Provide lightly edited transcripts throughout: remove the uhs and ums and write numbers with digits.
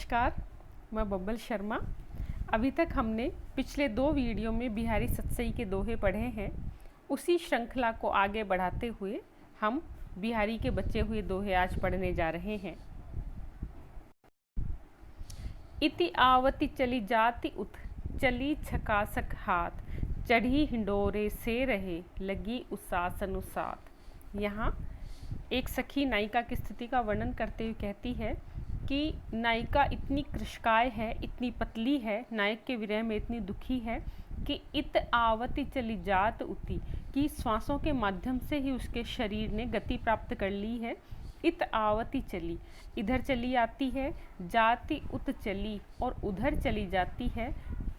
नमस्कार, मैं बब्बल शर्मा। अभी तक हमने पिछले 2 वीडियो में बिहारी सतसई के दोहे पढ़े हैं। उसी श्रृंखला को आगे बढ़ाते हुए हम बिहारी के बचे हुए दोहे आज पढ़ने जा रहे हैं। इति आवति चली जाति उत, चली छकासक हाथ, चढ़ी हिंडोरे से रहे, लगी उसासन उसात। यहाँ एक सखी नायिका की स्थिति का वर्णन करते हुए कहती है कि नायिका इतनी कृशकाय है, इतनी पतली है, नायक के विरह में इतनी दुखी है कि इत आवति चली जात उति, कि श्वासों के माध्यम से ही उसके शरीर ने गति प्राप्त कर ली है। इत आवति चली, इधर चली आती है, जाति उत चली, और उधर चली जाती है।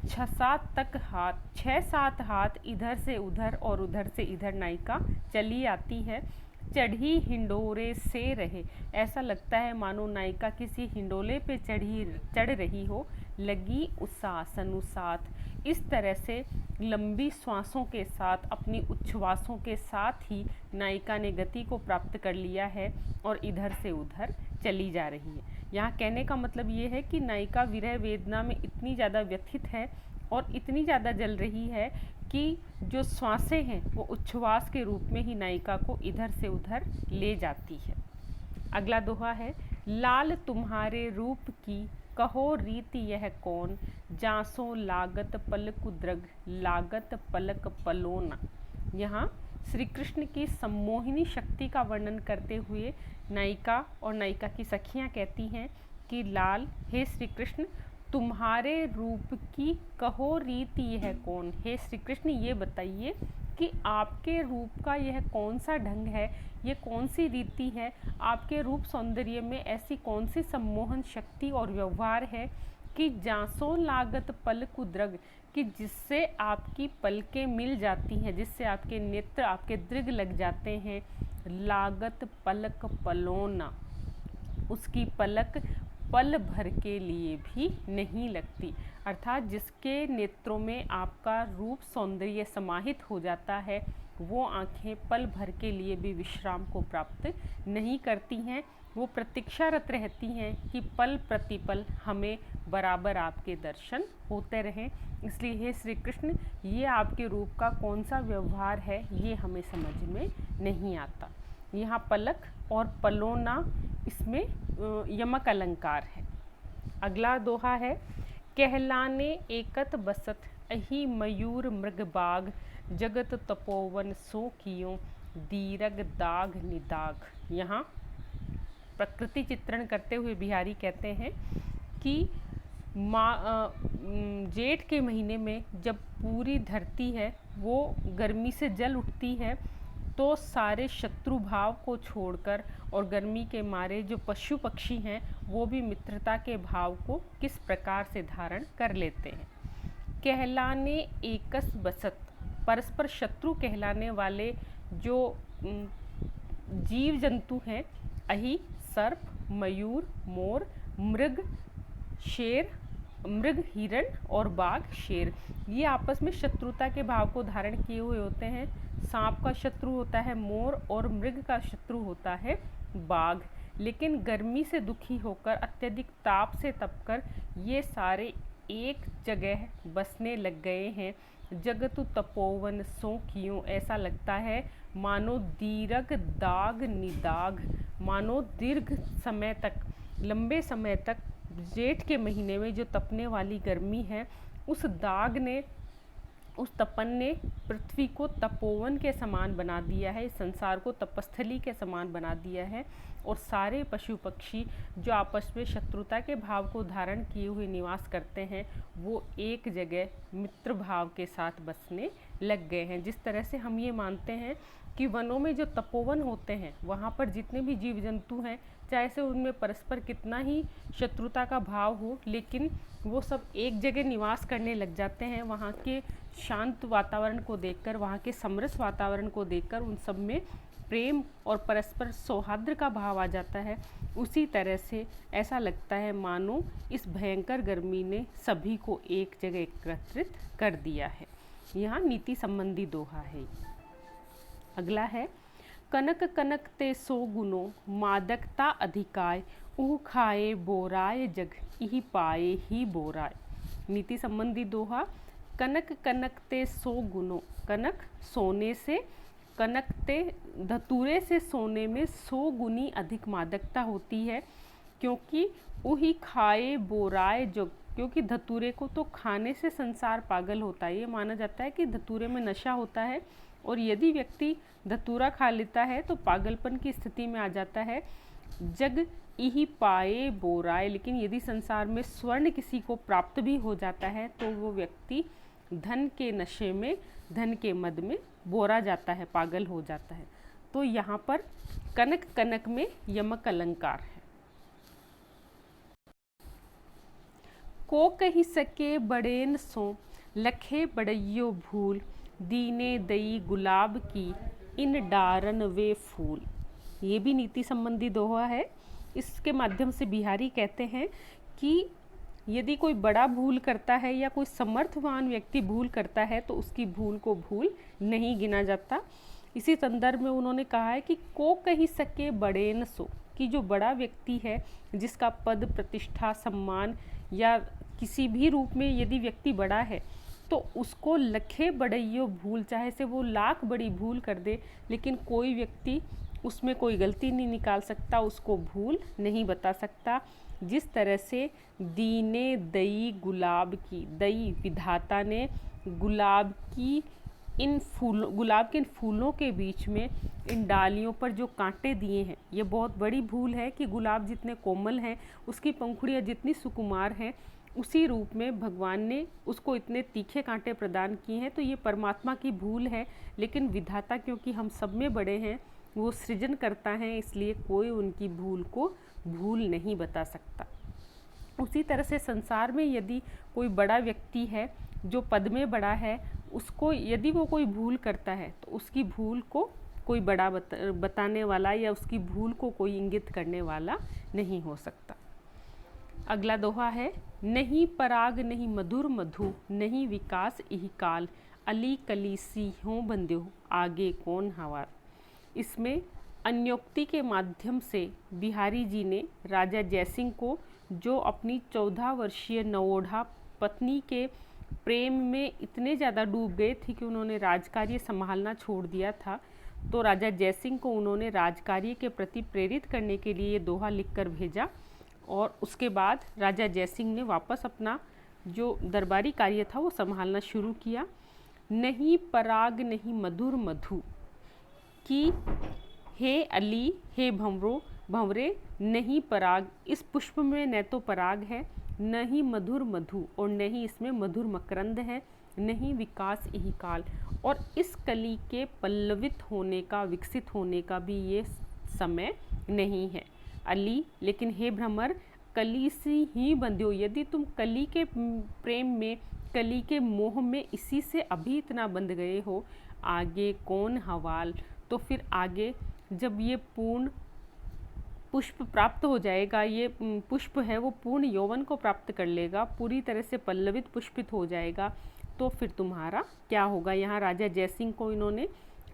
6-7 तक हाथ, 6-7 हाथ इधर से उधर और उधर से इधर नायिका चली आती है। चढ़ी हिंडोरे से रहे, ऐसा लगता है मानो नायिका किसी हिंडोले पे चढ़ रही हो। लगी उसासन उसात, इस तरह से लंबी श्वासों के साथ, अपनी उच्छ्वासों के साथ ही नायिका ने गति को प्राप्त कर लिया है और इधर से उधर चली जा रही है। यहाँ कहने का मतलब ये है कि नायिका विरह वेदना में इतनी ज़्यादा व्यथित है और इतनी ज़्यादा जल रही है कि जो श्वासें हैं वो उच्छ्वास के रूप में ही नायिका को इधर से उधर ले जाती है। अगला दोहा है, लाल तुम्हारे रूप की कहो रीति यह कौन, जासो लागत पलक उद्रग, लागत पलक पलोना। यहाँ श्री कृष्ण की सम्मोहिनी शक्ति का वर्णन करते हुए नायिका और नायिका की सखियाँ कहती हैं कि लाल, हे श्री कृष्ण, तुम्हारे रूप की कहो रीति यह कौन। हे श्री कृष्ण, ये बताइए कि आपके रूप का यह कौन सा ढंग है, ये कौन सी रीति है, आपके रूप सौंदर्य में ऐसी कौन सी सम्मोहन शक्ति और व्यवहार है कि जासों लागत पलक उद्रग, कि जिससे आपकी पलकें मिल जाती हैं, जिससे आपके नेत्र, आपके दृग लग जाते हैं। लागत पलक पलोना, उसकी पलक पल भर के लिए भी नहीं लगती। अर्थात जिसके नेत्रों में आपका रूप सौंदर्य समाहित हो जाता है, वो आँखें पल भर के लिए भी विश्राम को प्राप्त नहीं करती हैं। वो प्रतीक्षारत रहती हैं कि पल प्रतिपल हमें बराबर आपके दर्शन होते रहें। इसलिए हे श्री कृष्ण, ये आपके रूप का कौन सा व्यवहार है, ये हमें समझ में नहीं आता। यहाँ पलक और पलोना, इसमें यमक अलंकार है। अगला दोहा है, कहलाने एकत बसत, अहि मयूर मृग बाग, जगत तपोवन सो कियो, दीरग दाग निदाग। यहाँ प्रकृति चित्रण करते हुए बिहारी कहते हैं कि जेठ के महीने में जब पूरी धरती है वो गर्मी से जल उठती है, तो सारे शत्रु भाव को छोड़कर और गर्मी के मारे जो पशु पक्षी हैं वो भी मित्रता के भाव को किस प्रकार से धारण कर लेते हैं। कहलाने एकस बसत, परस्पर शत्रु कहलाने वाले जो जीव जंतु हैं, अहि सर्प, मयूर, मोर, मृग शेर, मृग हिरण और बाघ शेर, ये आपस में शत्रुता के भाव को धारण किए हुए होते हैं। सांप का शत्रु होता है मोर और मृग का शत्रु होता है बाघ। लेकिन गर्मी से दुखी होकर, अत्यधिक ताप से तपकर ये सारे एक जगह बसने लग गए हैं। जगतु तपोवन सो कियों, ऐसा लगता है मानो दीरग दाग निदाग, मानो दीर्घ समय तक, लंबे समय तक जेठ के महीने में जो तपने वाली गर्मी है, उस दाग ने, उस तपन ने पृथ्वी को तपोवन के समान बना दिया है, संसार को तपस्थली के समान बना दिया है। और सारे पशु पक्षी जो आपस में शत्रुता के भाव को धारण किए हुए निवास करते हैं, वो एक जगह मित्र भाव के साथ बसने लग गए हैं। जिस तरह से हम ये मानते हैं कि वनों में जो तपोवन होते हैं, वहाँ पर जितने भी जीव जंतु हैं, चाहे से उनमें परस्पर कितना ही शत्रुता का भाव हो, लेकिन वो सब एक जगह निवास करने लग जाते हैं। वहाँ के शांत वातावरण को देखकर, वहाँ के समरस वातावरण को देखकर उन सब में प्रेम और परस्पर सौहार्द का भाव आ जाता है। उसी तरह से ऐसा लगता है मानो इस भयंकर गर्मी ने सभी को एक जगह एकत्रित कर दिया है। यहाँ नीति संबंधी दोहा है। अगला है, कनक कनक ते सो गुनो, मादकता अधिकाय, ऊह खाए बोराए जग, इही पाए ही बोराए। नीति संबंधी दोहा, कनक कनक ते सौ गुनो, कनक सोने से, कनक ते धतूरे से सोने में 100 गुनी अधिक मादकता होती है, क्योंकि उही खाए बोराए जग, क्योंकि धतूरे को तो खाने से संसार पागल होता है। ये माना जाता है कि धतूरे में नशा होता है और यदि व्यक्ति धतूरा खा लेता है तो पागलपन की स्थिति में आ जाता है। जग इही पाए बोराए, लेकिन यदि संसार में स्वर्ण किसी को प्राप्त भी हो जाता है तो वो व्यक्ति धन के नशे में, धन के मद में बोरा जाता है, पागल हो जाता है। तो यहाँ पर कनक कनक में यमक अलंकार है। को कही सके बड़ेन सो, लखे बड़इयो भूल, दीने दई गुलाब की, इन डारन वे फूल। ये भी नीति संबंधी दोहा है। इसके माध्यम से बिहारी कहते हैं कि यदि कोई बड़ा भूल करता है या कोई समर्थवान व्यक्ति भूल करता है तो उसकी भूल को भूल नहीं गिना जाता। इसी संदर्भ में उन्होंने कहा है कि को कही सके बड़ेन सो, कि जो बड़ा व्यक्ति है, जिसका पद प्रतिष्ठा सम्मान या किसी भी रूप में यदि व्यक्ति बड़ा है तो उसको लखे बड़इयो भूल, चाहे से वो लाख बड़ी भूल कर दे लेकिन कोई व्यक्ति उसमें कोई गलती नहीं निकाल सकता, उसको भूल नहीं बता सकता। जिस तरह से दीने दई गुलाब की, दई विधाता ने गुलाब की गुलाब के इन फूलों के बीच में इन डालियों पर जो कांटे दिए हैं, ये बहुत बड़ी भूल है कि गुलाब जितने कोमल हैं, उसकी पंखुड़ियाँ जितनी सुकुमार हैं, उसी रूप में भगवान ने उसको इतने तीखे कांटे प्रदान किए हैं। तो ये परमात्मा की भूल है, लेकिन विधाता क्योंकि हम सब में बड़े हैं, वो सृजन करता है, इसलिए कोई उनकी भूल को भूल नहीं बता सकता। उसी तरह से संसार में यदि कोई बड़ा व्यक्ति है जो पद में बड़ा है, उसको यदि वो कोई भूल करता है तो उसकी भूल को कोई बड़ा बताने वाला या उसकी भूल को कोई इंगित करने वाला नहीं हो सकता। अगला दोहा है, नहीं पराग नहीं मधुर मधु, नहीं विकास इही काल, अली कली सी हों बंध्यो, आगे कौन हवार। इसमें अन्योक्ति के माध्यम से बिहारी जी ने राजा जयसिंह को, जो अपनी 14 वर्षीय नवोढ़ा पत्नी के प्रेम में इतने ज़्यादा डूब गए थे कि उन्होंने राजकार्य संभालना छोड़ दिया था, तो राजा जयसिंह को उन्होंने राजकार्य के प्रति प्रेरित करने के लिए ये दोहा लिखकर भेजा। और उसके बाद राजा जयसिंह ने वापस अपना जो दरबारी कार्य था वो संभालना शुरू किया। नहीं पराग नहीं मधुर मधु, कि हे अली हे भंवरे, नहीं पराग, इस पुष्प में न तो पराग है, न ही मधुर मधु, और न ही इसमें मधुर मकरंद है, नहीं विकास यही काल, और इस कली के पल्लवित होने का, विकसित होने का भी ये समय नहीं है। अली, लेकिन हे भ्रमर, कली सी ही बंध्यो, यदि तुम कली के प्रेम में, कली के मोह में इसी से अभी इतना बंध गए हो, आगे कौन हवाल, तो फिर आगे जब ये पूर्ण पुष्प प्राप्त हो जाएगा, ये पुष्प है वो पूर्ण यौवन को प्राप्त कर लेगा, पूरी तरह से पल्लवित पुष्पित हो जाएगा, तो फिर तुम्हारा क्या होगा। यहाँ राजा जयसिंह को इन्होंने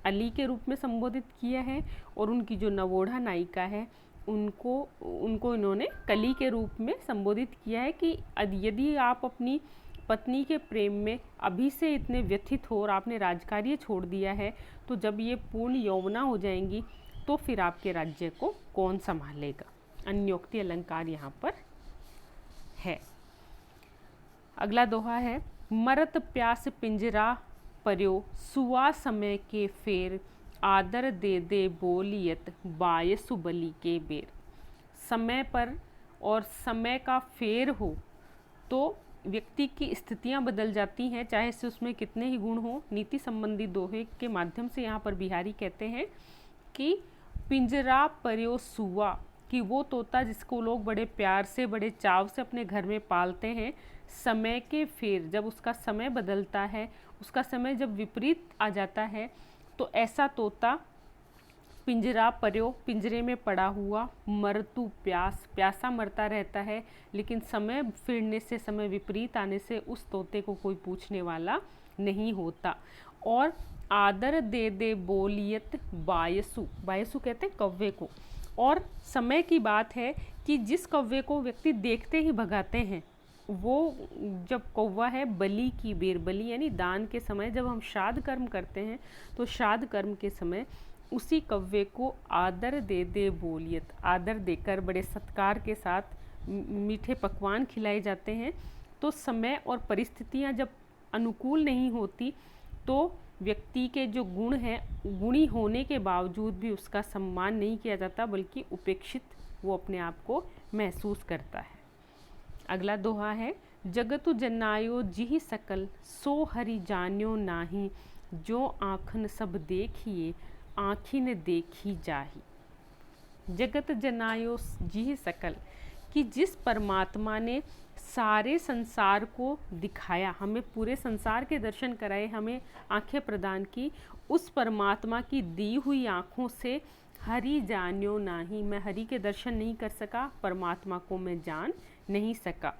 अली के रूप में संबोधित किया है और उनकी जो नवोढ़ा नायिका है उनको इन्होंने कली के रूप में संबोधित किया है कि यदि आप अपनी पत्नी के प्रेम में अभी से इतने व्यथित हो और आपने राजकार्य छोड़ दिया है, तो जब ये पूर्ण यौवना हो जाएंगी तो फिर आपके राज्य को कौन संभालेगा। अन्योक्ति अलंकार यहाँ पर है। अगला दोहा है, मरत प्यास पिंजरा पर्यो, सुआ समय के फेर, आदर दे दे बोलियत, बायसु बली के बेर। समय पर और समय का फेर हो तो व्यक्ति की स्थितियां बदल जाती हैं, चाहे से उसमें कितने ही गुण हो। नीति संबंधी दोहे के माध्यम से यहाँ पर बिहारी कहते हैं कि पिंजरा पर्यो सुआ, कि वो तोता जिसको लोग बड़े प्यार से, बड़े चाव से अपने घर में पालते हैं, समय के फेर, जब उसका समय बदलता है, उसका समय जब विपरीत आ जाता है, तो ऐसा तोता पिंजरा पर्यो, पिंजरे में पड़ा हुआ, मरतु प्यास, प्यासा मरता रहता है, लेकिन समय फिरने से, समय विपरीत आने से उस तोते को कोई पूछने वाला नहीं होता। और आदर दे दे बोलियत बायसु, बायसु कहते हैं कौवे को, और समय की बात है कि जिस कौवे को व्यक्ति देखते ही भगाते हैं, वो जब कौवा है बलि की बेर, बलि यानी दान के समय जब हम श्राद्ध कर्म करते हैं, तो श्राद्ध कर्म के समय उसी कौवे को आदर दे दे बोलियत, आदर देकर बड़े सत्कार के साथ मीठे पकवान खिलाए जाते हैं। तो समय और परिस्थितियां जब अनुकूल नहीं होती तो व्यक्ति के जो गुण हैं, गुणी होने के बावजूद भी उसका सम्मान नहीं किया जाता, बल्कि उपेक्षित वो अपने आप को महसूस करता है। अगला दोहा है, जगतु जनायो जिहि सकल सो हरि जान्यो नाही, जो आँखन सब देखिए आँखिन देखी जाही। जगत जनायो जिहि सकल, कि जिस परमात्मा ने सारे संसार को दिखाया, हमें पूरे संसार के दर्शन कराए, हमें आंखें प्रदान की, उस परमात्मा की दी हुई आँखों से हरि जान्यो नाही, मैं हरि के दर्शन नहीं कर सका, परमात्मा को मैं जान नहीं सका।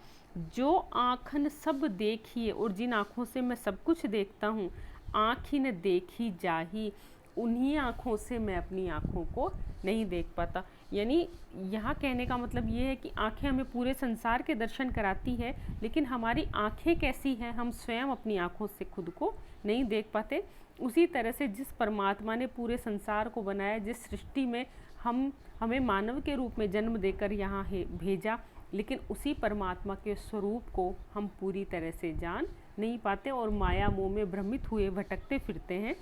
जो आँखन सब देखिए, और जिन आँखों से मैं सब कुछ देखता हूँ, आँखिन देखी जाही, उन्हीं आँखों से मैं अपनी आँखों को नहीं देख पाता। यानी यहाँ कहने का मतलब ये है कि आँखें हमें पूरे संसार के दर्शन कराती है, लेकिन हमारी आँखें कैसी हैं, हम स्वयं अपनी आँखों से खुद को नहीं देख पाते। उसी तरह से जिस परमात्मा ने पूरे संसार को बनाया, जिस सृष्टि में हमें मानव के रूप में जन्म देकर यहाँ भेजा, लेकिन उसी परमात्मा के स्वरूप को हम पूरी तरह से जान नहीं पाते और माया मोह में भ्रमित हुए भटकते फिरते हैं।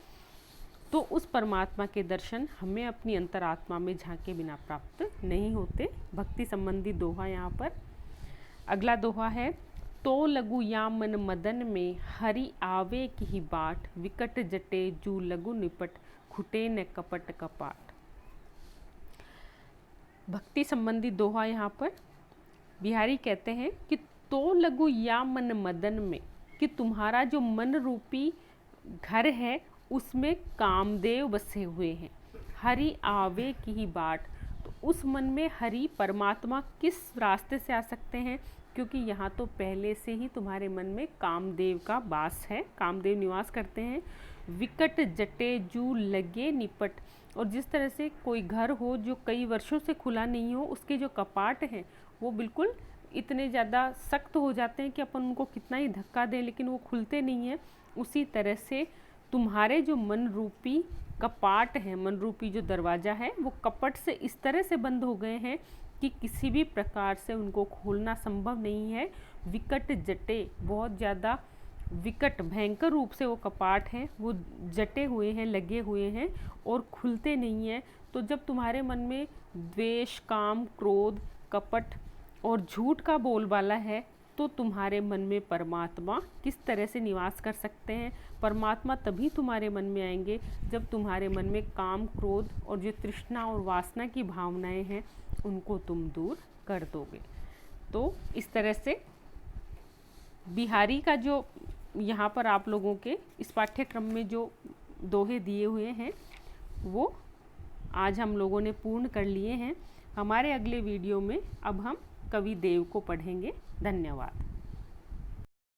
तो उस परमात्मा के दर्शन हमें अपनी अंतरात्मा में झांके बिना प्राप्त नहीं होते। भक्ति संबंधी दोहा यहाँ पर। अगला दोहा है, तो लगु या मन मदन में हरि आवे की ही बाट, विकट जटे जू लगु निपट, खुटे न कपट कपाट। भक्ति संबंधी दोहा यहाँ पर बिहारी कहते हैं कि तो लगु या मन मदन में, कि तुम्हारा जो मन रूपी घर है उसमें कामदेव बसे हुए हैं। हरि आवे की ही बाट, तो उस मन में हरि परमात्मा किस रास्ते से आ सकते हैं, क्योंकि यहाँ तो पहले से ही तुम्हारे मन में कामदेव का वास है, कामदेव निवास करते हैं। विकट जटे जू लगे निपट, और जिस तरह से कोई घर हो जो कई वर्षों से खुला नहीं हो, उसके जो कपाट हैं वो बिल्कुल इतने ज़्यादा सख्त हो जाते हैं कि अपन उनको कितना ही धक्का दें लेकिन वो खुलते नहीं हैं। उसी तरह से तुम्हारे जो मन रूपी कपाट है, मन रूपी जो दरवाज़ा है, वो कपट से इस तरह से बंद हो गए हैं कि किसी भी प्रकार से उनको खोलना संभव नहीं है। विकट जटे, बहुत ज़्यादा विकट भयंकर रूप से वो कपाट हैं, वो जटे हुए हैं, लगे हुए हैं और खुलते नहीं हैं। तो जब तुम्हारे मन में द्वेष, काम, क्रोध, कपट और झूठ का बोलबाला है, तो तुम्हारे मन में परमात्मा किस तरह से निवास कर सकते हैं। परमात्मा तभी तुम्हारे मन में आएंगे जब तुम्हारे मन में काम, क्रोध और जो तृष्णा और वासना की भावनाएं हैं उनको तुम दूर कर दोगे। तो इस तरह से बिहारी का जो यहाँ पर आप लोगों के इस पाठ्यक्रम में जो दोहे दिए हुए हैं वो आज हम लोगों ने पूर्ण कर लिए हैं। हमारे अगले वीडियो में अब हम कवि देव को पढ़ेंगे। धन्यवाद।